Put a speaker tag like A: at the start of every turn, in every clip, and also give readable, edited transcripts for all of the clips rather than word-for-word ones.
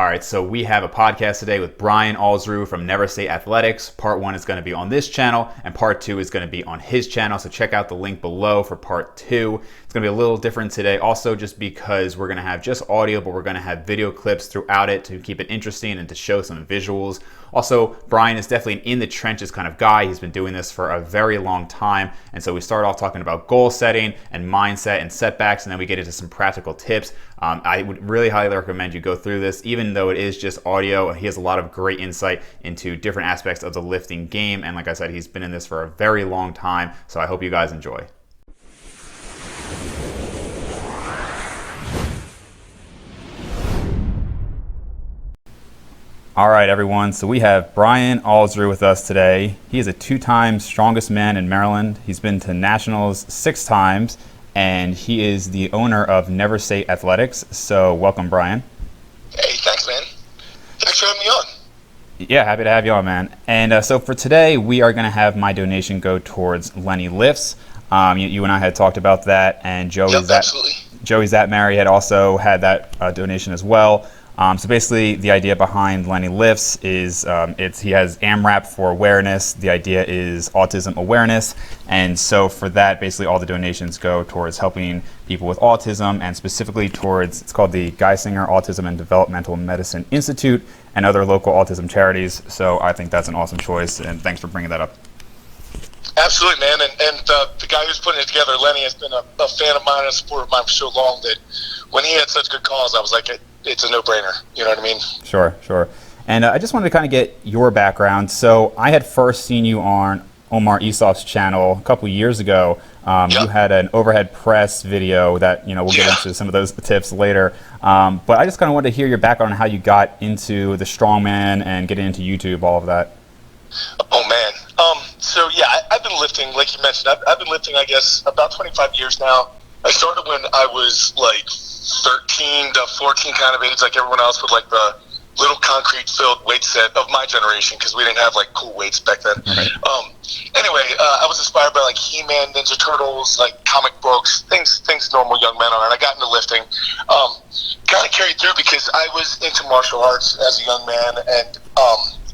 A: All right, so we have a podcast today with Brian Alsruhe from NEVERsate Athletics. Part 1 is going to be on this channel, and Part 2 is going to be on his channel. So check out the link below for Part 2. It's going to be a little different today, also just because we're going to have just audio, but we're going to have video clips throughout it to keep it interesting and to show some visuals. Also, Brian is definitely an in the trenches kind of guy. He's been doing this for a very long time. And so we start off talking about goal setting and mindset and setbacks, and then we get into some practical tips. I would really highly recommend you go through this, even though it is just audio. He has a lot of great insight into different aspects of the lifting game. And like I said, he's been in this for a very long time. So I hope you guys enjoy. All right, everyone. So we have Brian Alsruhe with us today. He is a 2-time strongest man in Maryland. He's been to nationals 6 times, and he is the owner of NEVERsate Athletics. So welcome, Brian.
B: Hey, thanks, man. Thanks for having me on.
A: Yeah, happy to have you on, man. And so for today, we are going to have my donation go towards Lenny Lifts. You and I had talked about that, and Joey's that Mary had also had that donation as well. So basically, the idea behind Lenny Lifts is he has AMRAP for awareness. The idea is autism awareness, and so for that, basically all the donations go towards helping people with autism, and specifically towards, it's called the Geisinger Autism and Developmental Medicine Institute and other local autism charities. So I think that's an awesome choice, and thanks for bringing that up.
B: Absolutely, man. And the guy who's putting it together, Lenny, has been a fan of mine and a supporter of mine for so long that when he had such good cause, I was like, it's a no-brainer. You know what I mean? Sure.
A: And I just wanted to kind of get your background. So I had first seen you on Omar Isof's channel a couple years ago. You had an overhead press video that, we'll get into some of those tips later. But I just kind of wanted to hear your background on how you got into the strongman and getting into YouTube, all of that.
B: Oh, man. So, yeah, I've been lifting, like you mentioned. I've been lifting, I guess, about 25 years now. I started when I was, like, 13 to 14 kind of age, like everyone else, with, like, the little concrete-filled weight set of my generation, because we didn't have, like, cool weights back then.
A: Right.
B: Anyway, I was inspired by, like, He-Man, Ninja Turtles, like, comic books, things normal young men are, and I got into lifting. Kind of carried through because I was into martial arts as a young man, and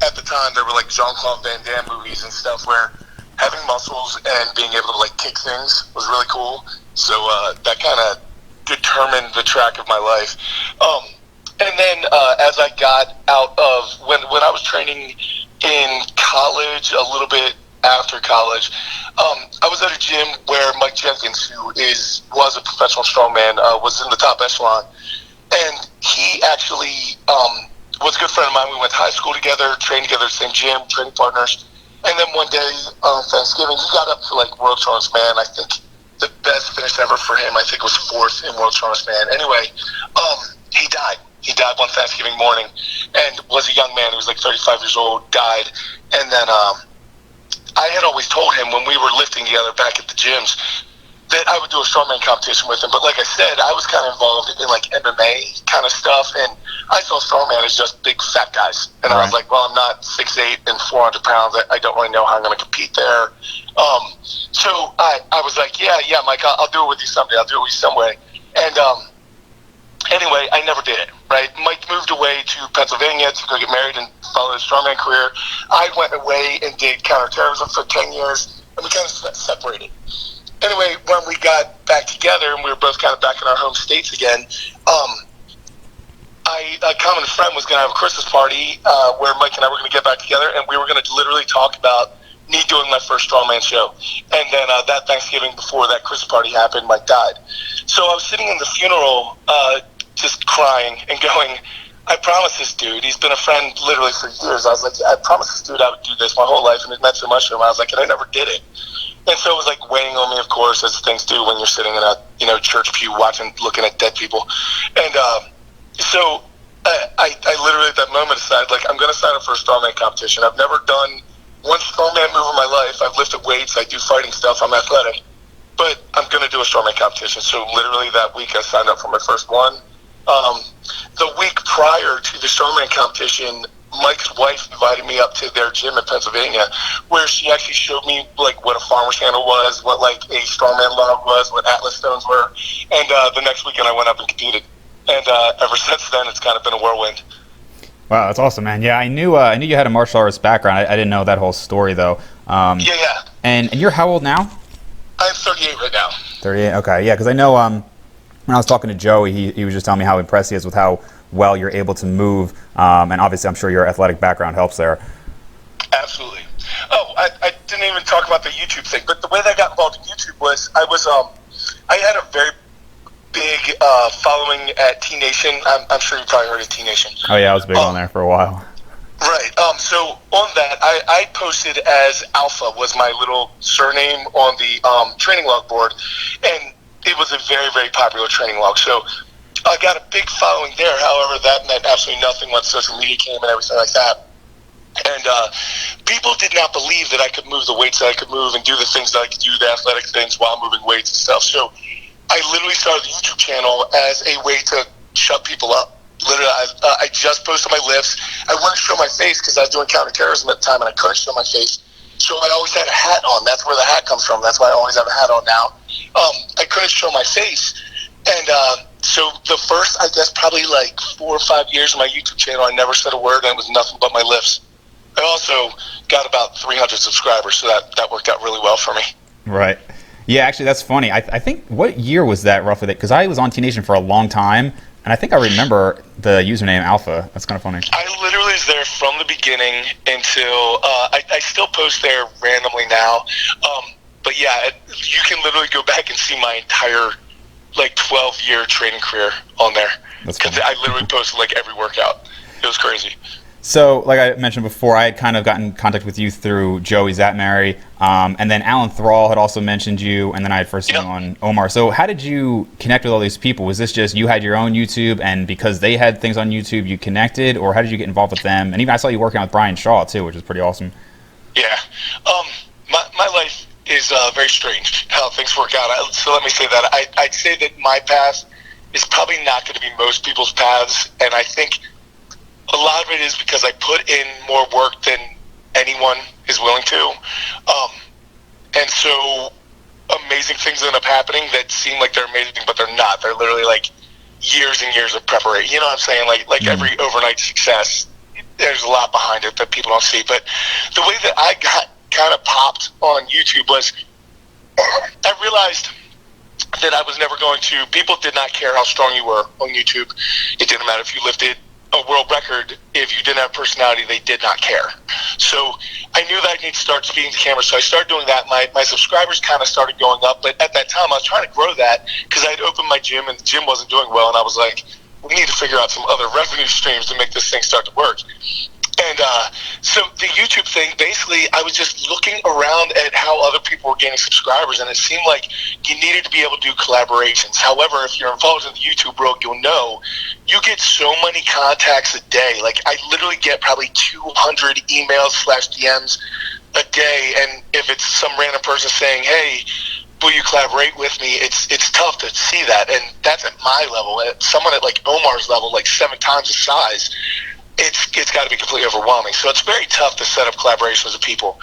B: at the time there were, like, Jean-Claude Van Damme movies and stuff where having muscles and being able to, like, kick things was really cool. So that kind of determined the track of my life. And then as I got out of, when I was training in college, a little bit after college, I was at a gym where Mike Jenkins, who was a professional strongman, was in the top echelon. And he actually was a good friend of mine. We went to high school together, trained together at the same gym, training partners. And then one day on Thanksgiving, he got up to, like, World Strongest Man. I think the best finish ever for him, I think, was 4th in World Strongest Man. Anyway, he died. He died one Thanksgiving morning and was a young man. He was like 35 years old, died. And then I had always told him when we were lifting together back at the gyms that I would do a strongman competition with him. But like I said, I was kind of involved in, like, MMA kind of stuff. And I saw strongman as just big fat guys. And I was like, well, I'm not 6'8" and 400 pounds. I don't really know how I'm going to compete there. So I was like, yeah, Mike, I'll do it with you someday. I'll do it with you some way. And anyway, I never did it, right? Mike moved away to Pennsylvania to go get married and follow his strongman career. I went away and did counterterrorism for 10 years, and we kind of separated. Anyway, when we got back together and we were both kind of back in our home states again, a common friend was going to have a Christmas party where Mike and I were going to get back together, and we were going to literally talk about me doing my first strongman show. And then that Thanksgiving, before that Christmas party happened, Mike died. So I was sitting in the funeral just crying and going, I promised this dude, he's been a friend literally for years. I was like, I promised this dude I would do this my whole life, and it meant so much to him. I was like, and I never did it. And so it was like weighing on me, of course, as things do when you're sitting in a church pew looking at dead people. And so I literally at that moment decided, like, I'm going to sign up for a strongman competition. I've never done one strongman move in my life. I've lifted weights. I do fighting stuff. I'm athletic. But I'm going to do a strongman competition. So literally that week I signed up for my first one. The week prior to the strongman competition, Mike's wife invited me up to their gym in Pennsylvania, where she actually showed me, like, what a farmer's handle was, what, like, a strongman log was, what Atlas stones were. And the next weekend I went up and competed. And ever since then, it's kind of been a whirlwind.
A: Wow, that's awesome, man. Yeah, I knew you had a martial arts background. I didn't know that whole story though.
B: Yeah.
A: And you're how old now?
B: I'm 38 right now.
A: 38. Okay, yeah, because I know when I was talking to Joey, he was just telling me how impressed he is with how well you're able to move, and obviously I'm sure your athletic background helps there.
B: Absolutely. Oh, I didn't even talk about the YouTube thing, but the way that I got involved in YouTube was I had a very big following at T Nation. I'm sure you probably heard of T Nation.
A: Oh yeah, I was big on there for a while.
B: Right. So on that, I posted as Alpha was my little surname on the training log board, and it was a very, very popular training log. So I got a big following there. However, that meant absolutely nothing once social media came and everything like that. And people did not believe that I could move the weights that I could move and do the things that I could do, the athletic things while moving weights and stuff. So I literally started the YouTube channel as a way to shut people up. Literally, I just posted my lifts. I wanted to show my face because I was doing counterterrorism at the time and I couldn't show my face. So I always had a hat on. That's where the hat comes from. That's why I always have a hat on now. I couldn't show my face. And so the first, I guess, probably like 4 or 5 years of my YouTube channel, I never said a word and it was nothing but my lifts. I also got about 300 subscribers, so that worked out really well for me.
A: Right. Yeah, actually, that's funny. I think, what year was that roughly? Because I was on T Nation for a long time, and I think I remember the username Alpha. That's kind of funny.
B: I literally was there from the beginning until I still post there randomly now. But yeah, you can literally go back and see my entire 12-year training career on there. Because I literally posted every workout. It was crazy.
A: So, like I mentioned before, I had kind of gotten in contact with you through Joey Zatmary, and then Alan Thrall had also mentioned you, and then I had first seen you on Omar. So how did you connect with all these people? Was this just you had your own YouTube, and because they had things on YouTube, you connected, or how did you get involved with them? And even I saw you working out with Brian Shaw, too, which is pretty awesome.
B: Yeah. My life is very strange, how things work out. So let me say that. I'd say that my path is probably not going to be most people's paths, and I think a lot of it is because I put in more work than anyone is willing to. And so amazing things end up happening that seem like they're amazing, but they're not. They're literally years and years of preparation. You know what I'm saying? Like every overnight success, there's a lot behind it that people don't see. But the way that I got kind of popped on YouTube was I realized that I was never going to, people did not care how strong you were on YouTube. It didn't matter if you lifted a world record. If you didn't have personality, they did not care. So I knew that I need to start speaking to camera, so I started doing that. My subscribers kind of started going up, but at that time I was trying to grow that because I had opened my gym and the gym wasn't doing well, and I was like, we need to figure out some other revenue streams to make this thing start to work. And so the YouTube thing, basically, I was just looking around at how other people were gaining subscribers, and it seemed like you needed to be able to do collaborations. However, if you're involved in the YouTube world, you'll know you get so many contacts a day. I literally get probably 200 emails/DMs a day, and if it's some random person saying, hey, will you collaborate with me, it's tough to see that. And that's at my level. At someone at Omar's level, 7 times the size, it's got to be completely overwhelming. So it's very tough to set up collaborations with people.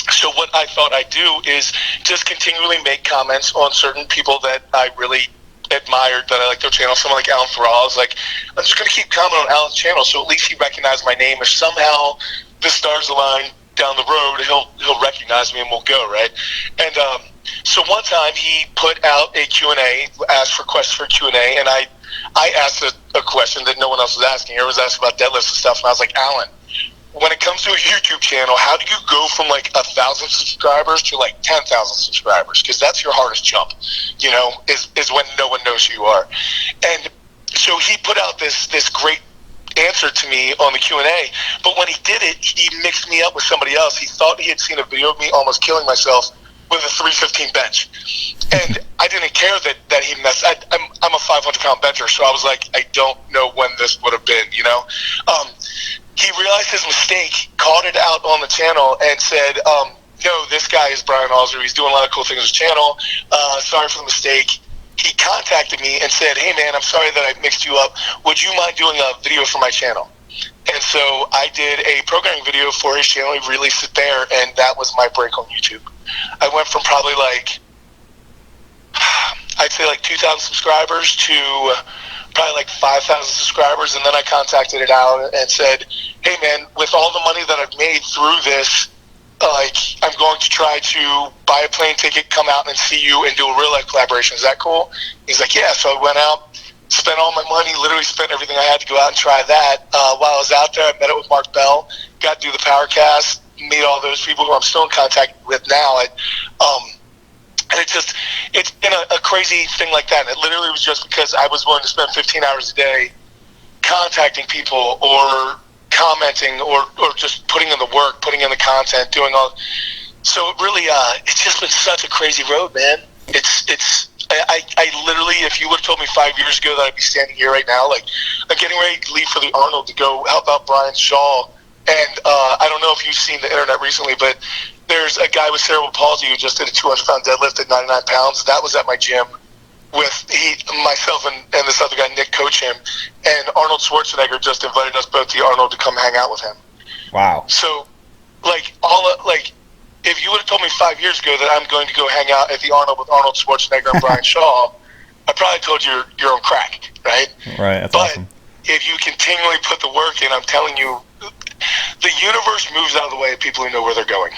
B: So what I thought I'd do is just continually make comments on certain people that I really admired, that I like their channel. Someone like Alan Thrall, I was like, I'm just going to keep commenting on Alan's channel, so at least he recognized my name. If somehow the stars align down the road, he'll recognize me and we'll go, right? And so one time he put out a Q&A, asked for questions for Q&A, and I asked a question that no one else was asking. Everyone was asking about deadlifts and stuff, and I was like, Alan, when it comes to a YouTube channel, how do you go from 1,000 subscribers to 10,000 subscribers? Because that's your hardest jump, is when no one knows who you are. And so he put out this great answer to me on the Q&A, but when he did it, he mixed me up with somebody else. He thought he had seen a video of me almost killing myself with a 315 bench, and I didn't care that he messed. I'm a 500-pound bencher, so I was like, I don't know when this would have been, He realized his mistake, called it out on the channel, and said, no, this guy is Brian Alsruhe. He's doing a lot of cool things on his channel. Sorry for the mistake. He contacted me and said, hey, man, I'm sorry that I mixed you up. Would you mind doing a video for my channel? And so I did a programming video for his channel. He released it there, and that was my break on YouTube. I went from probably I'd say 2,000 subscribers to probably like 5,000 subscribers, and then I contacted it out and said, hey man, with all the money that I've made through this, like, I'm going to try to buy a plane ticket, come out and see you and do a real life collaboration. Is that cool? He's like, yeah. So I went out, spent all my money, literally spent everything I had to go out and try that. While I was out there, I met up with Mark Bell, got to do the Powercast, meet all those people who I'm still in contact with now. And it's been a crazy thing like that. And it literally was just because I was willing to spend 15 hours a day contacting people or commenting or just putting in the work, putting in the content, doing all. So it really, it's just been such a crazy road, man. I literally, if you would have told me 5 years ago that I'd be standing here right now, like, I'm getting ready to leave for the Arnold to go help out Brian Shaw. And I don't know if you've seen the internet recently, but there's a guy with cerebral palsy who just did a 200-pound deadlift at 99 pounds. That was at my gym with myself and this other guy, Nick, coach him. And Arnold Schwarzenegger just invited us both to the Arnold to come hang out with him.
A: Wow.
B: So, if you would have told me 5 years ago that I'm going to go hang out at the Arnold with Arnold Schwarzenegger and Brian Shaw, I probably told you you're on crack, right?
A: Right, that's
B: but
A: awesome.
B: If you continually put the work in, I'm telling you, the universe moves out of the way of people who know where they're going.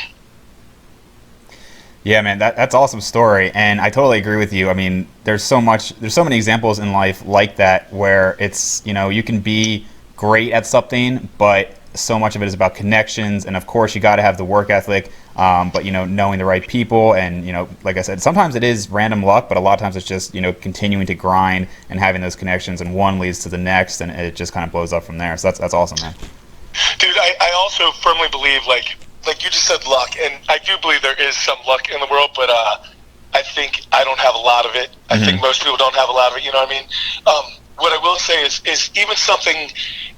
A: Yeah, man, that's an awesome story, and I totally agree with you. I mean, there's so many examples in life like that where it's, you can be great at something, but so much of it is about connections, and of course you got to have the work ethic, but knowing the right people, and like I said, sometimes it is random luck, but a lot of times it's just continuing to grind and having those connections, and one leads to the next, and it just kind of blows up from there. So that's awesome, man.
B: Dude, I also firmly believe, like you just said, luck, and I do believe there is some luck in the world, but I think I don't have a lot of it. I think most people don't have a lot of it, you know what I mean? What I will say is even something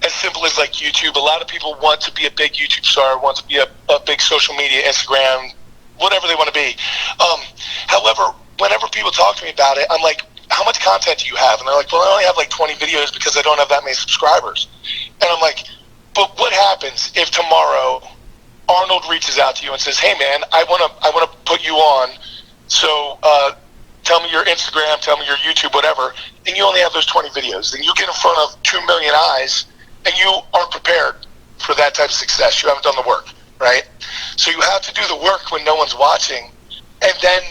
B: as simple as like YouTube, a lot of people want to be a big YouTube star, want to be a big social media, Instagram, whatever they want to be. However, whenever people talk to me about it, I'm like, how much content do you have? And they're like, well, I only have like 20 videos because I don't have that many subscribers. And I'm like, but what happens if tomorrow Arnold reaches out to you and says, hey man, I want to put you on, so tell me your Instagram, tell me your YouTube, whatever, and you only have those 20 videos. Then you get in front of 2 million eyes, and you aren't prepared for that type of success. You haven't done the work, right? So you have to do the work when no one's watching, and then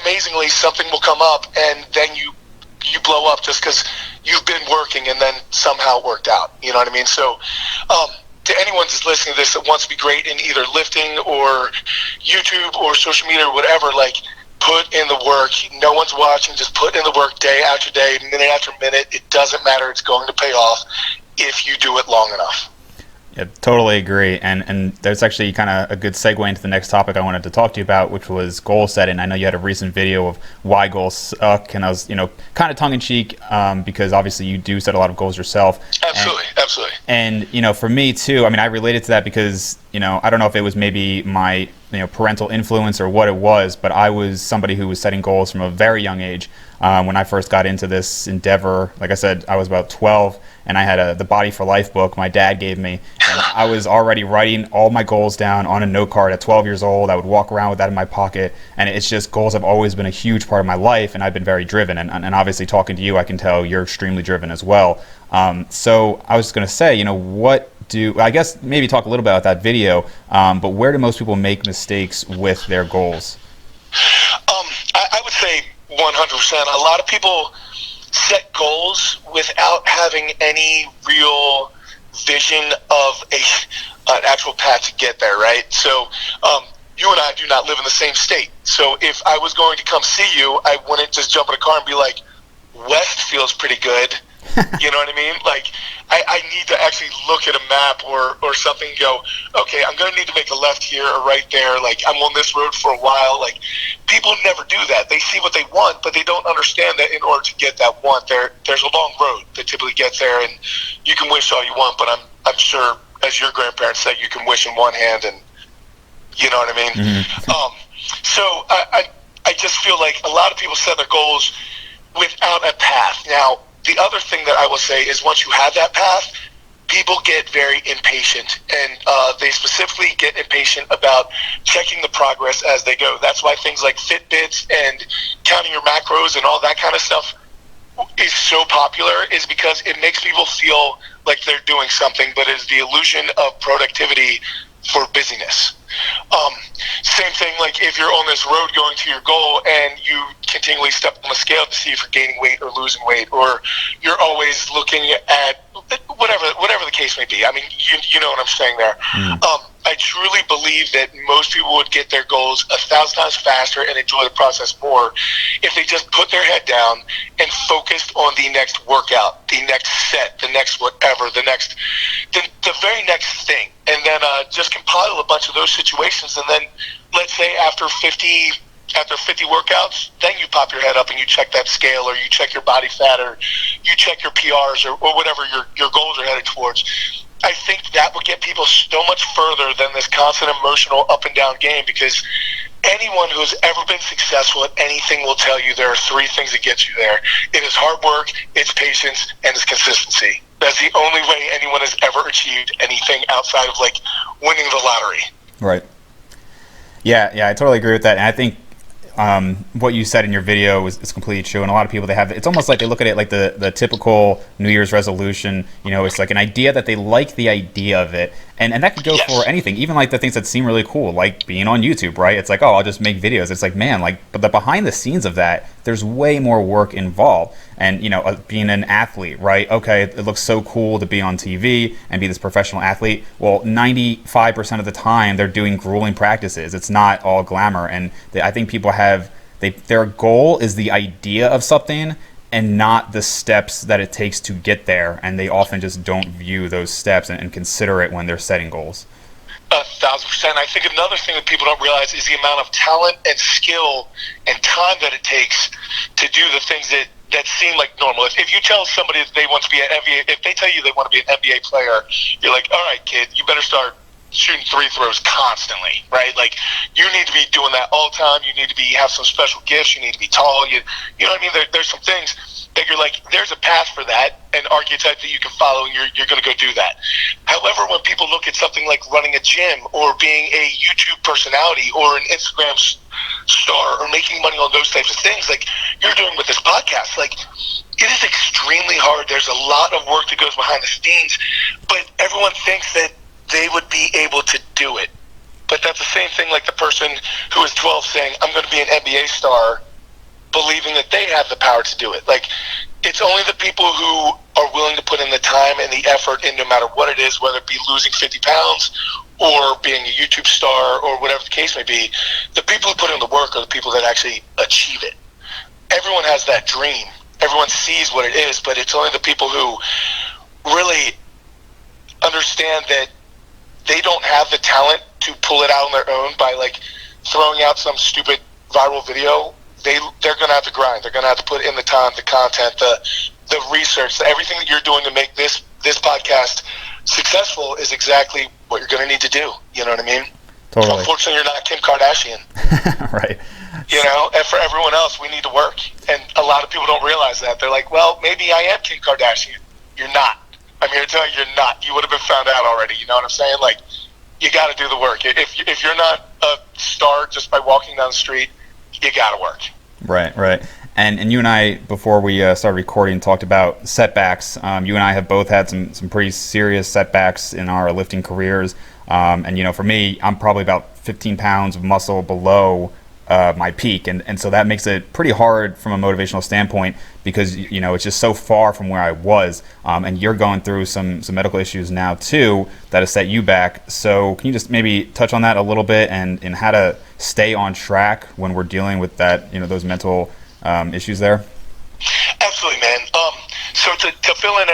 B: amazingly something will come up, and then you blow up just because you've been working, and then somehow it worked out. You know what I mean? So to anyone that's listening to this that wants to be great in either lifting or YouTube or social media or whatever, like, put in the work. No one's watching. Just put in the work day after day, minute after minute. It doesn't matter. It's going to pay off if you do it long enough.
A: Yeah, totally agree. And there's actually kind of a good segue into the next topic I wanted to talk to you about, which was goal setting. I know you had a recent video of why goals suck, and I was, kind of tongue-in-cheek because obviously you do set a lot of goals yourself.
B: Absolutely.
A: And, for me too, I mean, I related to that because, I don't know if it was maybe my, parental influence or what it was, but I was somebody who was setting goals from a very young age. When I first got into this endeavor, like I said, I was about 12, and I had the Body for Life book my dad gave me. And I was already writing all my goals down on a note card at 12 years old. I would walk around with that in my pocket, and it's just, goals have always been a huge part of my life, and I've been very driven. And obviously talking to you, I can tell you're extremely driven as well. So I was going to say, I guess maybe talk a little bit about that video, but where do most people make mistakes with their goals?
B: I would say 100%. A lot of people set goals without having any real vision of an actual path to get there, right? So you and I do not live in the same state. So if I was going to come see you, I wouldn't just jump in a car and be like, west feels pretty good. You know what I mean? Like, I need to actually look at a map or something and go, okay, I'm going to need to make a left here or right there. Like, I'm on this road for a while. Like, people never do that. They see what they want, but they don't understand that in order to get that want, there's a long road that typically gets there, and you can wish all you want, but I'm sure, as your grandparents said, you can wish in one hand, and you know what I mean? Mm-hmm. So I just feel like a lot of people set their goals without a path. Now, the other thing that I will say is once you have that path, people get very impatient, and they specifically get impatient about checking the progress as they go. That's why things like Fitbits and counting your macros and all that kind of stuff is so popular is because it makes people feel like they're doing something, but it's the illusion of productivity for busyness. Same thing, like if you're on this road going to your goal and you continually step on the scale to see if you're gaining weight or losing weight, or you're always looking at whatever the case may be. I mean, you know what I'm saying there. I truly believe that most people would get their goals 1,000 times faster and enjoy the process more if they just put their head down and focused on the next workout, the next set, the next whatever, the very next thing, and then just compile a bunch of those situations. And then let's say after 50 workouts, then you pop your head up and you check that scale, or you check your body fat, or you check your PRs, or whatever your goals are headed towards. I think that will get people so much further than this constant emotional up and down game, because anyone who's ever been successful at anything will tell you there are 3 things that get you there. It is hard work, it's patience, and it's consistency. That's the only way anyone has ever achieved anything outside of like winning the lottery.
A: Right. Yeah, I totally agree with that. And I think what you said in your video is completely true. And a lot of people, it's almost like they look at it like the typical New Year's resolution. You know, it's like an idea that they like the idea of it. And that could go for anything, even like the things that seem really cool, like being on YouTube, right? It's like, oh, I'll just make videos. It's like, man, but the behind the scenes of that, there's way more work involved. And, you know, being an athlete, right? Okay, it looks so cool to be on TV and be this professional athlete. Well, 95% of the time, they're doing grueling practices. It's not all glamour. And I think people their goal is the idea of something and not the steps that it takes to get there. And they often just don't view those steps and consider it when they're setting goals.
B: 1,000%. I think another thing that people don't realize is the amount of talent and skill and time that it takes to do the things that seem like normal. If you tell somebody that they want to be an NBA, if they tell you they want to be an NBA player, you're like, all right, kid, you better start shooting 3 throws constantly, right? Like, you need to be doing that all the time. You need to have some special gifts. You need to be tall. You know what I mean? There's some things that you're like, there's a path for that, an archetype that you can follow, and you're going to go do that. However, when people look at something like running a gym or being a YouTube personality or an Instagram star or making money on those types of things, like you're doing with this podcast, like, it is extremely hard. There's a lot of work that goes behind the scenes, but everyone thinks that they would be able to do it. But that's the same thing like the person who is 12 saying, I'm going to be an NBA star, believing that they have the power to do it. Like, it's only the people who are willing to put in the time and the effort in, no matter what it is, whether it be losing 50 pounds or being a YouTube star or whatever the case may be. The people who put in the work are the people that actually achieve it. Everyone has that dream. Everyone sees what it is, but it's only the people who really understand that they don't have the talent to pull it out on their own by like throwing out some stupid viral video. They're going to have to grind. They're going to have to put in the time, the content, the research, everything that you're doing to make this podcast successful is exactly what you're going to need to do. You know what I mean?
A: Totally.
B: Unfortunately, you're not Kim Kardashian.
A: Right.
B: You know, and for everyone else, we need to work. And a lot of people don't realize that. They're like, well, maybe I am Kim Kardashian. You're not. I'm here to tell you, you're not. You would have been found out already. You know what I'm saying? Like, you got to do the work. If you're not a star just by walking down the street, you got to work. Right.
A: And you and I, before we started recording, talked about setbacks. You and I have both had some pretty serious setbacks in our lifting careers. And, you know, for me, I'm probably about 15 pounds of muscle below my peak. And so that makes it pretty hard from a motivational standpoint because, you know, it's just so far from where I was. And you're going through some medical issues now, too, that has set you back. So can you just maybe touch on that a little bit and how to stay on track when we're dealing with that, you know, those mental issues there?
B: Absolutely, man. So to fill in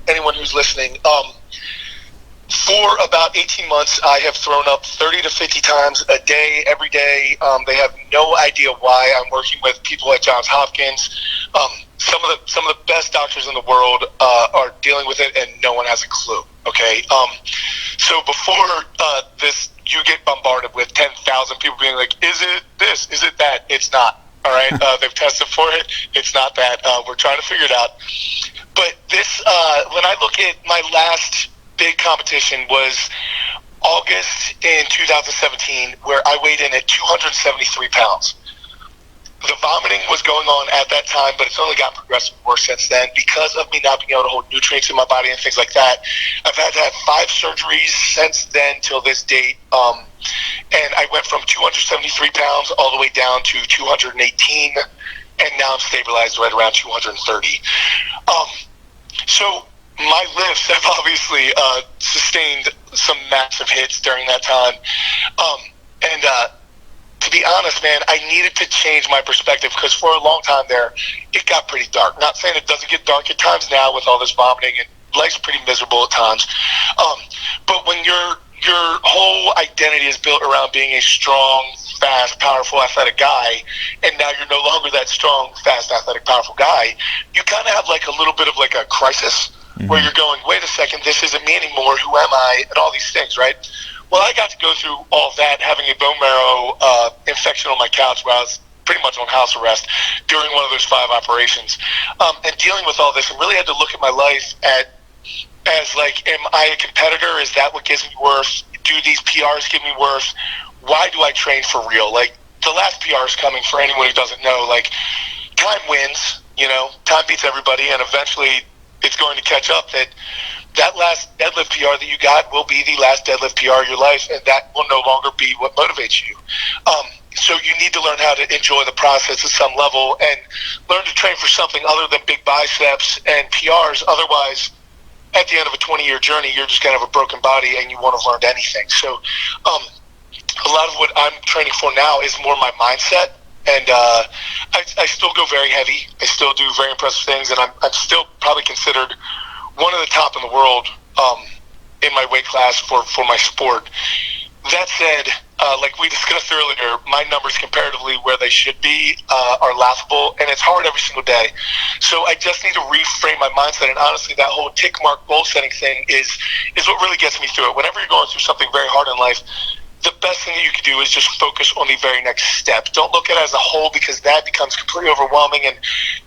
B: anyone who's listening, for about 18 months, I have thrown up 30 to 50 times a day, every day. They have no idea why. I'm working with people at Johns Hopkins. Some of the best doctors in the world are dealing with it, and no one has a clue. Okay. So before this, you get bombarded with 10,000 people being like, "Is it this? Is it that?" It's not. All right. They've tested for it. It's not that. We're trying to figure it out. But this, when I look at my last big competition, was August in 2017, where I weighed in at 273 pounds. the vomiting was going on at that time, but it's only gotten progressively worse since then because of me not being able to hold nutrients in my body and things like that. I've had to have 5 surgeries since then till this date. And I went from 273 pounds all the way down to 218, and now I'm stabilized right around 230. So my lifts have obviously sustained some massive hits during that time. To be honest, man, I needed to change my perspective because for a long time there, it got pretty dark. Not saying it doesn't get dark at times now with all this vomiting, and life's pretty miserable at times. But when your whole identity is built around being a strong, fast, powerful, athletic guy, and now you're no longer that strong, fast, athletic, powerful guy, you kind of have like a little bit of like a crisis where you're going, wait a second, this isn't me anymore. Who am I? And all these things, right? Well, I got to go through all of that, having a bone marrow infection on my couch where I was pretty much on house arrest during one of those 5 operations, and dealing with all this, and really had to look at my life as like, am I a competitor? Is that what gives me worth? Do these PRs give me worth? Why do I train for real? Like, the last PR is coming for anyone who doesn't know. Like, time wins, time beats everybody, and eventually it's going to catch up that last deadlift PR that you got will be the last deadlift PR of your life, and that will no longer be what motivates you. So you need to learn how to enjoy the process at some level and learn to train for something other than big biceps and PRs. Otherwise, at the end of a 20-year journey, you're just going to have a broken body and you won't have learned anything. So a lot of what I'm training for now is more my mindset. And I still go very heavy. I still do very impressive things, and I'm still probably considered one of the top in the world in my weight class for my sport. That said, like we discussed earlier, my numbers comparatively where they should be are laughable, and it's hard every single day. So I just need to reframe my mindset, and honestly, that whole tick mark goal setting thing is what really gets me through it. Whenever you're going through something very hard in life, the best thing that you can do is just focus on the very next step. Don't look at it as a whole, because that becomes completely overwhelming. And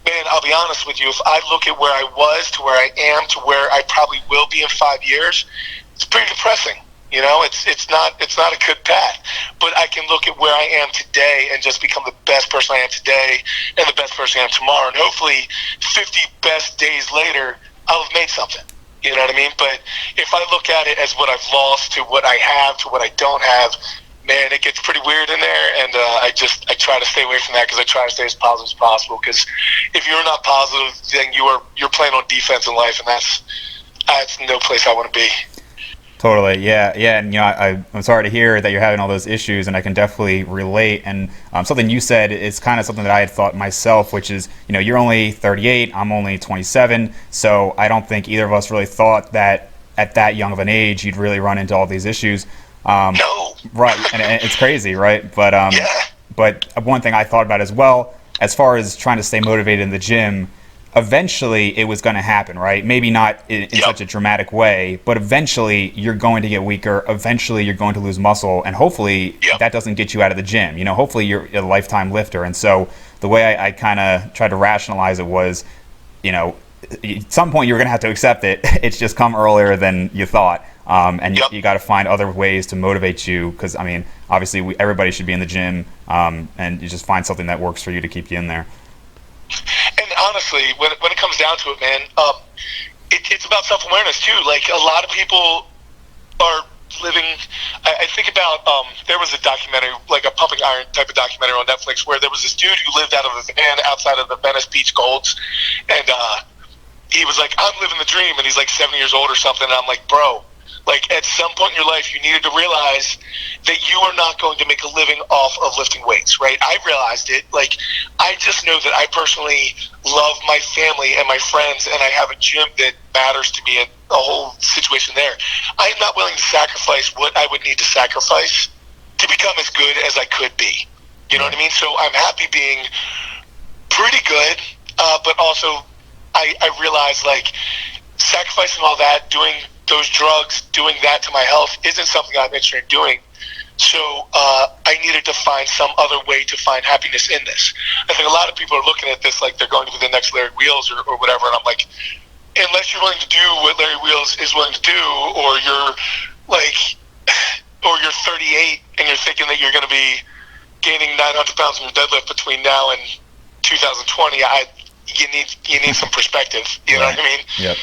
B: man, I'll be honest with you, if I look at where I was to where I am to where I probably will be in 5 years, it's pretty depressing. It's not a good path. But I can look at where I am today and just become the best person I am today and the best person I am tomorrow. And hopefully 50 best days later, I'll have made something. You know what I mean? But if I look at it as what I've lost to what I have to what I don't have, man, it gets pretty weird in there. And I try to stay away from that, because I try to stay as positive as possible. Because if you're not positive, then you're playing on defense in life, and that's no place I want to be.
A: Totally, yeah, and I'm sorry to hear that you're having all those issues, and I can definitely relate. And something you said is kind of something that I had thought myself, which is, you're only 38, I'm only 27, so I don't think either of us really thought that at that young of an age you'd really run into all these issues.
B: No.
A: Right, and it's crazy, right? But
B: yeah.
A: But one thing I thought about as well, as far as trying to stay motivated in the gym, eventually it was going to happen, right? Maybe not in such a dramatic way, but eventually you're going to get weaker. Eventually you're going to lose muscle, and hopefully that doesn't get you out of the gym. Hopefully you're a lifetime lifter. And so the way I kind of tried to rationalize it was, at some point you're going to have to accept it. It's just come earlier than you thought. And you got to find other ways to motivate you, because, obviously everybody should be in the gym, and you just find something that works for you to keep you in there.
B: And honestly, when it comes down to it, man, it's about self-awareness too. Like, a lot of people are living. I think about there was a documentary, like a pumping iron type of documentary on Netflix, where there was this dude who lived out of a van outside of the Venice Beach Golds, and he was like, "I'm living the dream," and he's like 70 years old or something. And I'm like, bro. Like, at some point in your life, you needed to realize that you are not going to make a living off of lifting weights, right? I realized it. Like, I just know that I personally love my family and my friends, and I have a gym that matters to me, and a whole situation there. I am not willing to sacrifice what I would need to sacrifice to become as good as I could be. You know what I mean? So I'm happy being pretty good, but also I realize, like, sacrificing all that, doing those drugs, doing that to my health isn't something I'm interested in doing. So I needed to find some other way to find happiness in this. I think a lot of people are looking at this like they're going to be the next Larry Wheels or whatever, and I'm like, unless you're willing to do what Larry Wheels is willing to do, or you're 38 and you're thinking that you're going to be gaining 900 pounds in your deadlift between now and 2020, you need some perspective. You know what I mean?
A: Yep.